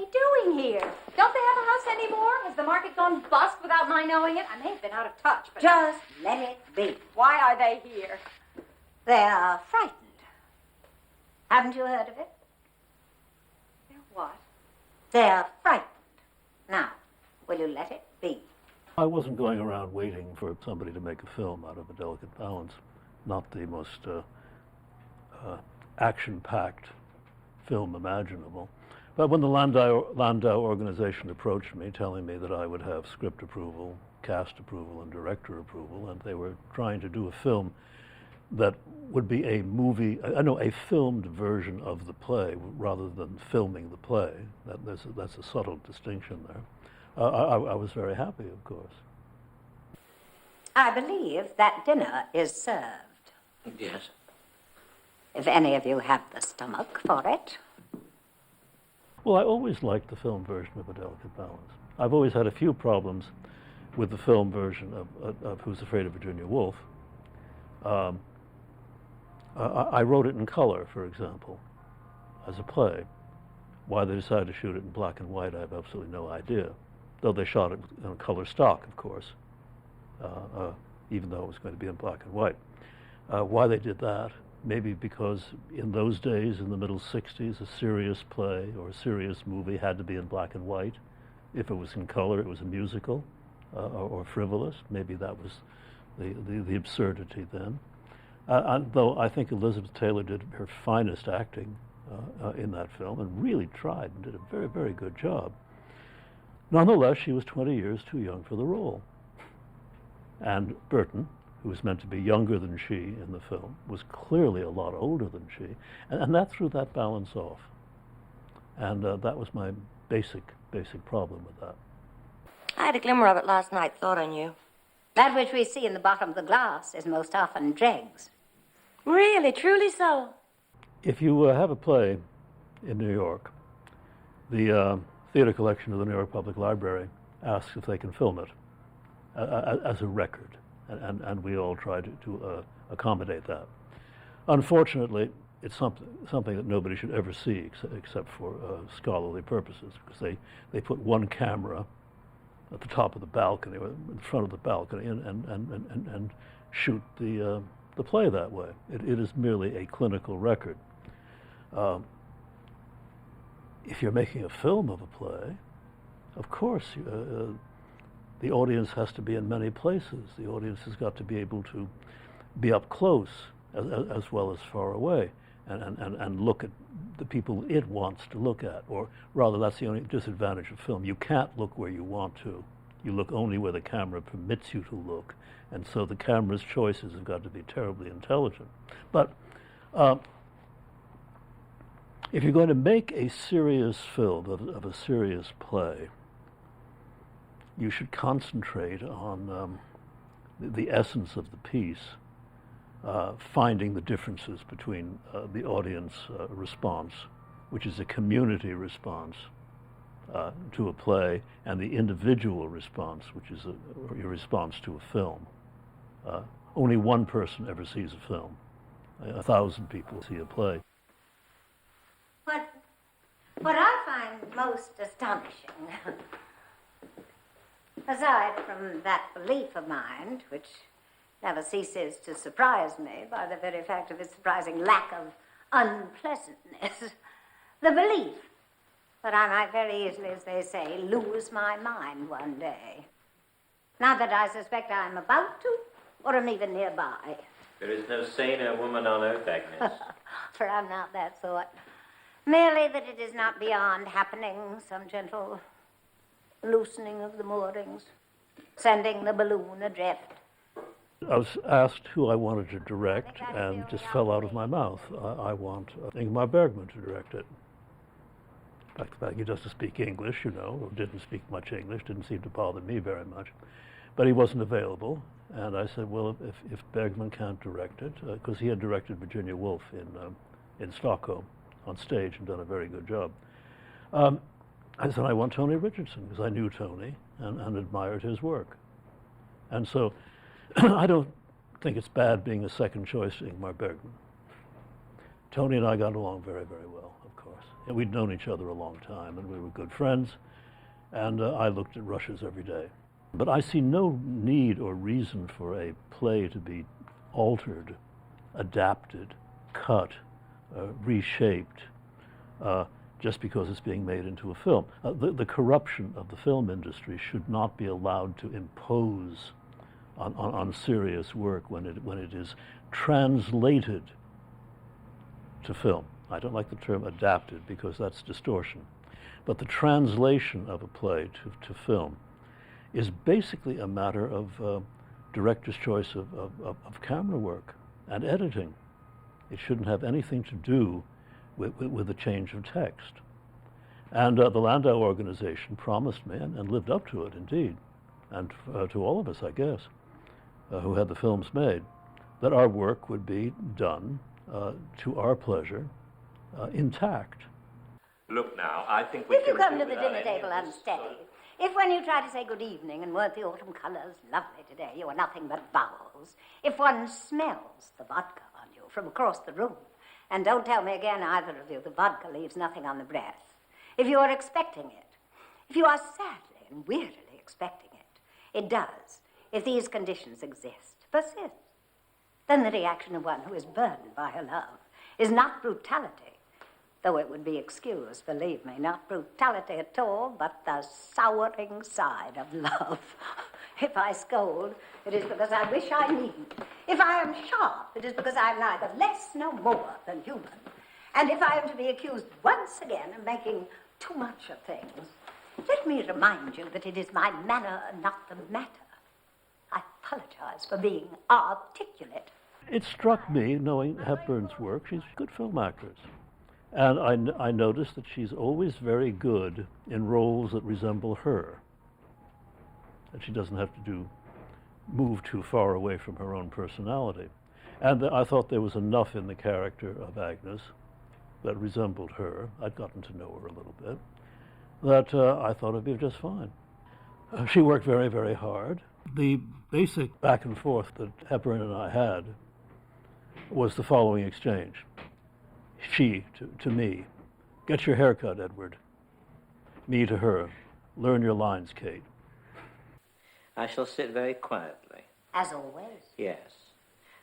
they doing here? Don't they have a house anymore? Has the market gone bust without my knowing it? I may have been out of touch, but... Just let it be. Why are they here? They're frightened. Haven't you heard of it? They're what? They're frightened. Now, will you let it be? I wasn't going around waiting for somebody to make a film out of A Delicate Balance. Not the most action-packed film imaginable. But when the Landau organization approached me, telling me that I would have script approval, cast approval, and director approval, and they were trying to do a film that would be a filmed version of the play rather than filming the play. That's a subtle distinction there. I was very happy, of course. I believe that dinner is served. Yes. If any of you have the stomach for it. Well, I always liked the film version of A Delicate Balance. I've always had a few problems with the film version of Who's Afraid of Virginia Woolf. I wrote it in color, for example, as a play. Why they decided to shoot it in black and white, I have absolutely no idea. Though they shot it in color stock, of course, even though it was going to be in black and white. Why they did that? Maybe because in those days, in the middle 60s, a serious play or a serious movie had to be in black and white. If it was in color, it was a musical or frivolous. Maybe that was the absurdity then. Though I think Elizabeth Taylor did her finest acting in that film and really tried and did a very, very good job. Nonetheless, she was 20 years too young for the role. And Burton, who was meant to be younger than she in the film, was clearly a lot older than she, and that threw that balance off. And that was my basic problem with that. I had a glimmer of it last night, thought I knew. That which we see in the bottom of the glass is most often dregs. Really, truly so? If you have a play in New York, the Theater Collection of the New York Public Library asks if they can film it as a record, and we all try to accommodate that. Unfortunately, it's something that nobody should ever see except for scholarly purposes, because they put one camera at the top of the balcony, or in front of the balcony, and shoot the play that way. It is merely a clinical record. If you're making a film of a play, of course, the audience has to be in many places. The audience has got to be able to be up close as well as far away, and look at the people it wants to look at. Or rather, that's the only disadvantage of film. You can't look where you want to. You look only where the camera permits you to look. And so the camera's choices have got to be terribly intelligent. But if you're going to make a serious film of a serious play, you should concentrate on the essence of the piece, finding the differences between the audience response, which is a community response to a play, and the individual response, which is a response to a film. Only one person ever sees a film. 1,000 people see a play. What I find most astonishing, aside from that belief of mine, which never ceases to surprise me by the very fact of its surprising lack of unpleasantness, the belief that I might very easily, as they say, lose my mind one day. Not that I suspect I'm about to, or am even nearby. There is no saner woman on earth, Agnes. For I'm not that sort. Merely that it is not beyond happening, some gentle loosening of the moorings, sending the balloon adrift. I was asked who I wanted to direct, and just fell out of my mouth. I want Ingmar Bergman to direct it. In fact, he doesn't speak English, you know, or didn't speak much English, didn't seem to bother me very much. But he wasn't available, and I said, well, if Bergman can't direct it, because he had directed Virginia Woolf in Stockholm on stage and done a very good job. I said, I want Tony Richardson, because I knew Tony and admired his work. And so I don't think it's bad being a second choice to Ingmar Bergman. Tony and I got along very, very well, of course. And we'd known each other a long time, and we were good friends, and I looked at rushes every day. But I see no need or reason for a play to be altered, adapted, cut, reshaped, just because it's being made into a film. The corruption of the film industry should not be allowed to impose on serious work when it is translated to film. I don't like the term adapted because that's distortion. But the translation of a play to film is basically a matter of director's choice of camera work and editing. It shouldn't have anything to do with the change of text. And the Landau organization promised me, and lived up to it indeed, and to all of us, I guess, who had the films made, that our work would be done to our pleasure, intact. Look now, I think we If you can come do to the without dinner any table of this unsteady, if when you try to say good evening and weren't the autumn colours lovely today, you are nothing but vowels, if one smells the vodka on you from across the room, and don't tell me again, either of you, the vodka leaves nothing on the breath, if you are expecting it, if you are sadly and wearily expecting it, it does, if these conditions exist, persist. Then the reaction of one who is burdened by her love is not brutality, though it would be excused, believe me, not brutality at all, but the souring side of love. If I scold, it is because I wish I needn't. If I am sharp, it is because I am neither less nor more than human. And if I am to be accused once again of making too much of things, let me remind you that it is my manner and not the matter. I apologize for being articulate. It struck me, knowing Hepburn's work, she's a good film actress. And I noticed that she's always very good in roles that resemble her. And she doesn't have to move too far away from her own personality. And I thought there was enough in the character of Agnes that resembled her. I'd gotten to know her a little bit. That I thought it'd be just fine. She worked very, very hard. The basic back and forth that Hepburn and I had was the following exchange. She to me, get your hair cut, Edward. Me to her, learn your lines, Kate. I shall sit very quietly. As always. Yes.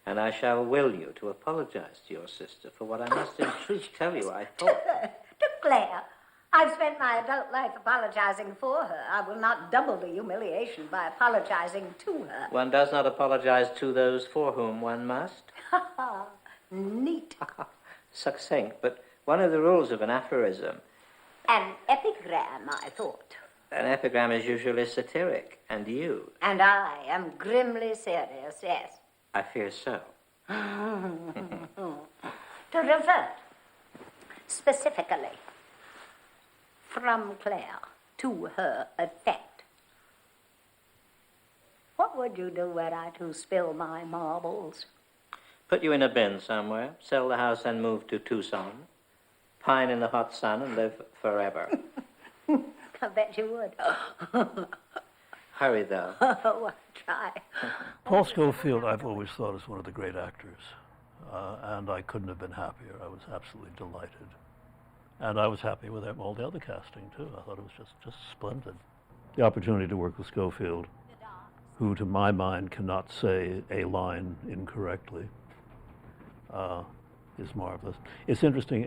And I shall will you to apologize to your sister for what I must in truth tell you I thought. To Claire, I've spent my adult life apologizing for her. I will not double the humiliation by apologizing to her. One does not apologize to those for whom one must. Ha ha, neat. Succinct, but one of the rules of an aphorism. An epigram, I thought. An epigram is usually satiric, and you? And I am grimly serious, yes. I fear so. To revert, specifically, from Claire to her effect. What would you do were I to spill my marbles? Put you in a bin somewhere, sell the house and move to Tucson, pine in the hot sun and live forever. I bet you would. Hurry, though. Oh, I'll try. Paul Scofield, I've always thought, is one of the great actors. And I couldn't have been happier. I was absolutely delighted. And I was happy with all the other casting, too. I thought it was just splendid. The opportunity to work with Scofield, who, to my mind, cannot say a line incorrectly, is marvelous. It's interesting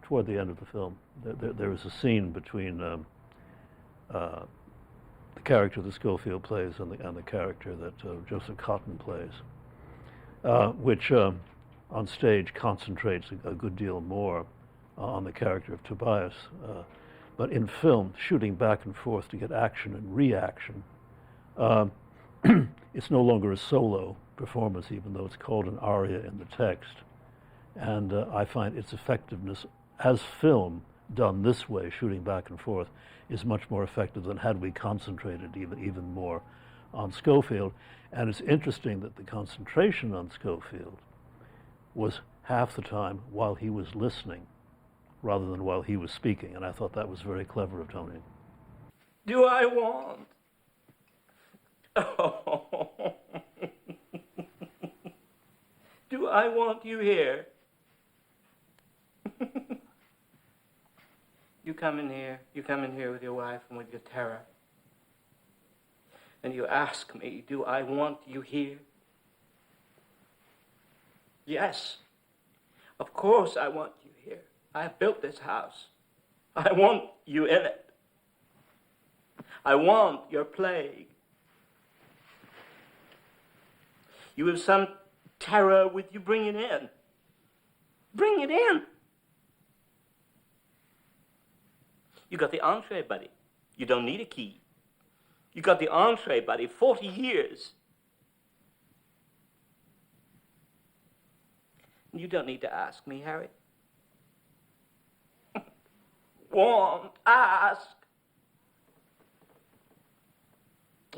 toward the end of the film, there is a scene between the character that Scofield plays and the character that Joseph Cotton plays, which on stage concentrates a good deal more on the character of Tobias, but in film, shooting back and forth to get action and reaction, it's no longer a solo performance, even though it's called an aria in the text. And I find its effectiveness as film done this way, shooting back and forth, is much more effective than had we concentrated even more on Scofield. And it's interesting that the concentration on Scofield was half the time while he was listening rather than while he was speaking. And I thought that was very clever of Tony. Do I want? Oh. Do I want you here? You come in here with your wife and with your terror. And you ask me, do I want you here? Yes. Of course I want you here. I have built this house. I want you in it. I want your plague. You have some terror with you, bring it in. Bring it in. You got the entree, buddy. You don't need a key. You got the entree, buddy, 40 years. You don't need to ask me, Harry. Won't ask.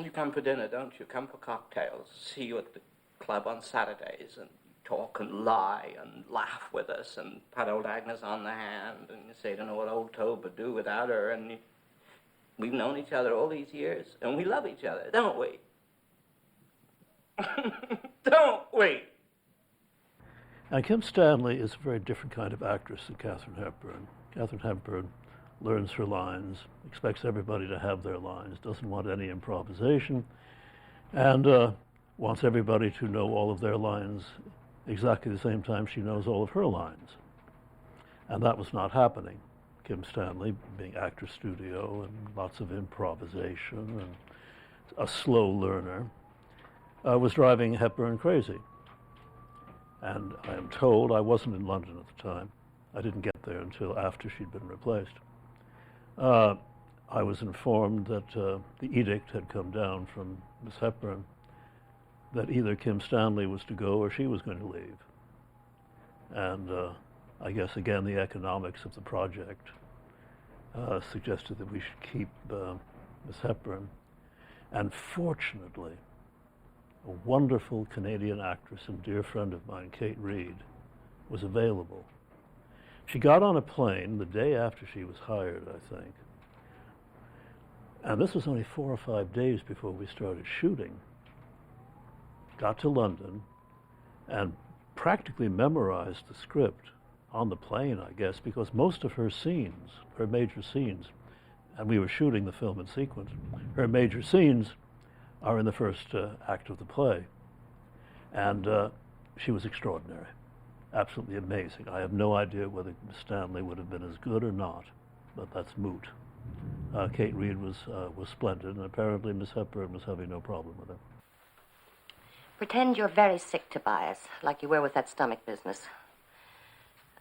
You come for dinner, don't you? Come for cocktails. See you at the club on Saturdays and talk and lie and laugh with us and pat old Agnes on the hand and you say, don't know what old Tobe would do without her. And we've known each other all these years and we love each other, don't we? Don't we? And Kim Stanley is a very different kind of actress than Katharine Hepburn. Katharine Hepburn learns her lines, expects everybody to have their lines, doesn't want any improvisation, and wants everybody to know all of their lines exactly the same time she knows all of her lines. And that was not happening. Kim Stanley, being actor studio and lots of improvisation and a slow learner, was driving Hepburn crazy. And I am told, I wasn't in London at the time, I didn't get there until after she'd been replaced. I was informed that the edict had come down from Miss Hepburn that either Kim Stanley was to go or she was going to leave. And I guess, again, the economics of the project suggested that we should keep Miss Hepburn. And fortunately, a wonderful Canadian actress and dear friend of mine, Kate Reed, was available. She got on a plane the day after she was hired, I think. And this was only 4 or 5 days before we started shooting. Got to London and practically memorized the script on the plane, I guess, because most of her scenes, her major scenes, and we were shooting the film in sequence, her major scenes are in the first act of the play. And she was extraordinary, absolutely amazing. I have no idea whether Miss Stanley would have been as good or not, but that's moot. Kate Reed was splendid, and apparently Miss Hepburn was having no problem with her. Pretend you're very sick, Tobias, like you were with that stomach business.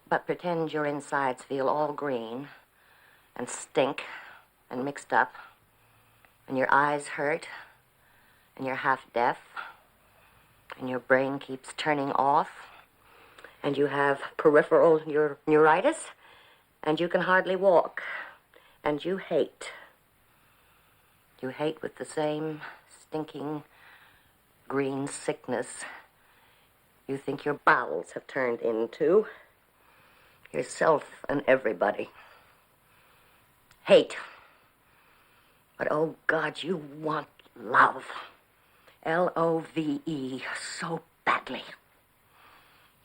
But pretend your insides feel all green and stink and mixed up, and your eyes hurt, and you're half deaf, and your brain keeps turning off, and you have peripheral neuritis, and you can hardly walk, and you hate. You hate with the same stinking green sickness you think your bowels have turned into. Yourself and everybody. Hate. But oh God, you want love. L-O-V-E, so badly.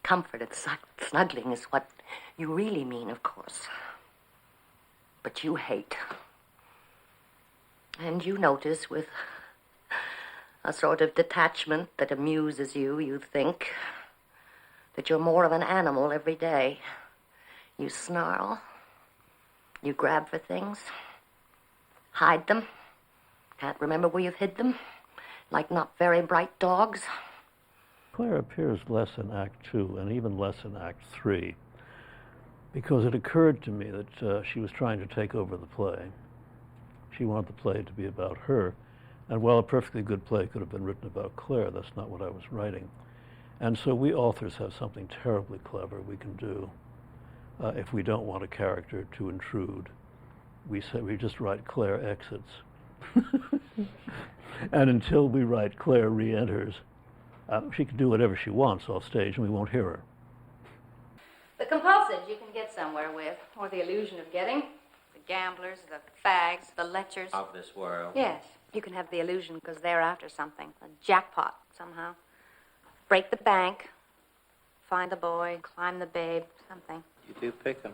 Comfort and snuggling is what you really mean, of course. But you hate. And you notice with a sort of detachment that amuses you, you think that you're more of an animal every day. You snarl. You grab for things. Hide them. Can't remember where you've hid them. Like not very bright dogs. Claire appears less in Act 2 and even less in Act 3 because it occurred to me that she was trying to take over the play. She wanted the play to be about her. And while a perfectly good play could have been written about Claire, that's not what I was writing. And so we authors have something terribly clever we can do if we don't want a character to intrude. We just write Claire exits. And until we write Claire re-enters, she can do whatever she wants off stage and we won't hear her. The compulsives you can get somewhere with, or the illusion of getting. The gamblers, the fags, the lechers. Of this world. Yes, you can have the illusion because they're after something. A jackpot, somehow. Break the bank, find the boy, climb the babe, something. You do pick 'em.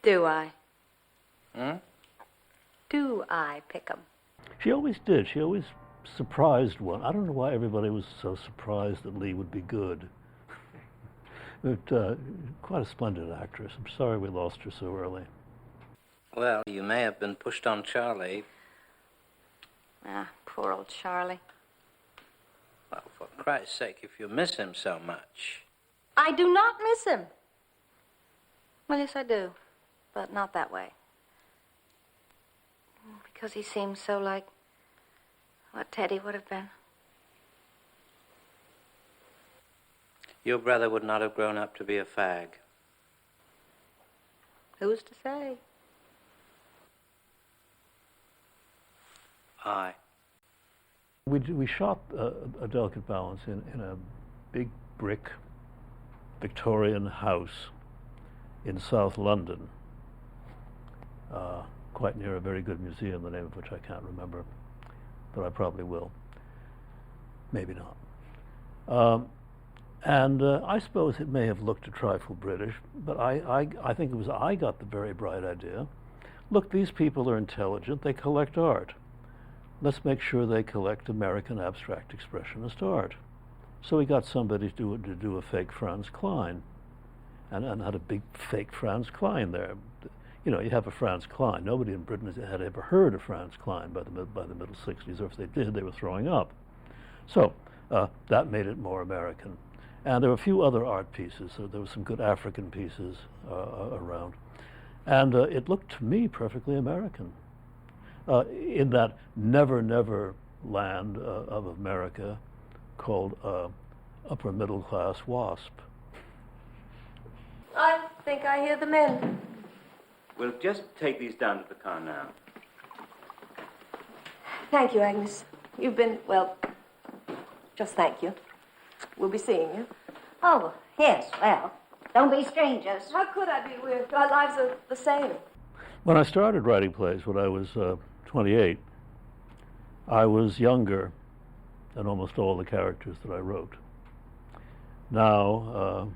Do I? Hmm? Do I pick 'em? She always did. She always surprised one. I don't know why everybody was so surprised that Lee would be good. But quite a splendid actress. I'm sorry we lost her so early. Well, you may have been pushed on Charlie. Ah, poor old Charlie. Well, for Christ's sake, if you miss him so much. I do not miss him. Well, yes, I do, but not that way. Because he seems so like what Teddy would have been. Your brother would not have grown up to be a fag. Who's to say? I. We shot A Delicate Balance in a big brick Victorian house in South London, quite near a very good museum, the name of which I can't remember, but I probably will. Maybe not. And I suppose it may have looked a trifle British, but I think it was I got the very bright idea. Look, these people are intelligent, they collect art. Let's make sure they collect American abstract expressionist art. So we got somebody to do a fake Franz Klein, and had a big fake Franz Klein there. You know, you have a Franz Klein. Nobody in Britain had ever heard of Franz Klein by the middle 60s, or if they did, they were throwing up. So that made it more American. And there were a few other art pieces. So there were some good African pieces around. And it looked to me perfectly American. In that never land of America called upper middle class WASP. I think I hear the men. We'll just take these down to the car now. Thank you, Agnes. You've been, well, just thank you. We'll be seeing you. Oh, yes, well, don't be strangers. How could I be? Our lives are the same. When I started writing plays when I was 28, I was younger than almost all the characters that I wrote. Now,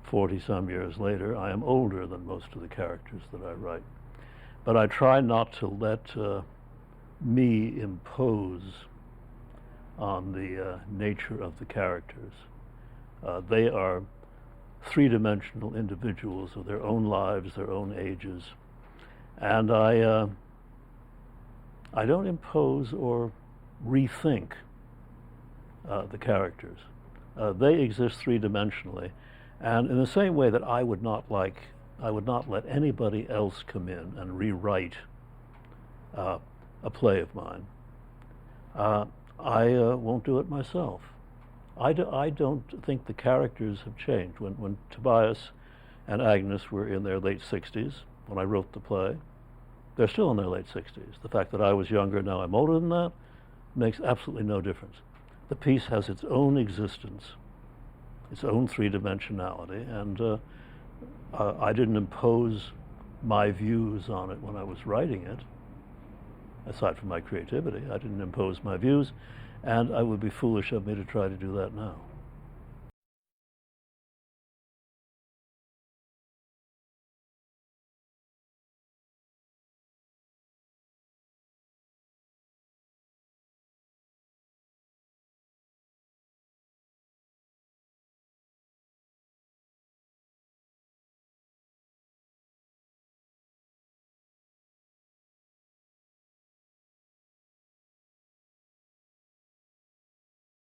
40-some years later, I am older than most of the characters that I write. But I try not to let me impose on the nature of the characters. They are three-dimensional individuals with their own lives, their own ages. And I don't impose or rethink the characters. They exist three-dimensionally, and in the same way that I would not let anybody else come in and rewrite a play of mine. I won't do it myself. I don't think the characters have changed. When Tobias and Agnes were in their late 60s, when I wrote the play, they're still in their late 60s. The fact that I was younger, now I'm older than that, makes absolutely no difference. The piece has its own existence, its own three-dimensionality, and I didn't impose my views on it when I was writing it, aside from my creativity. I didn't impose my views, and it would be foolish of me to try to do that now.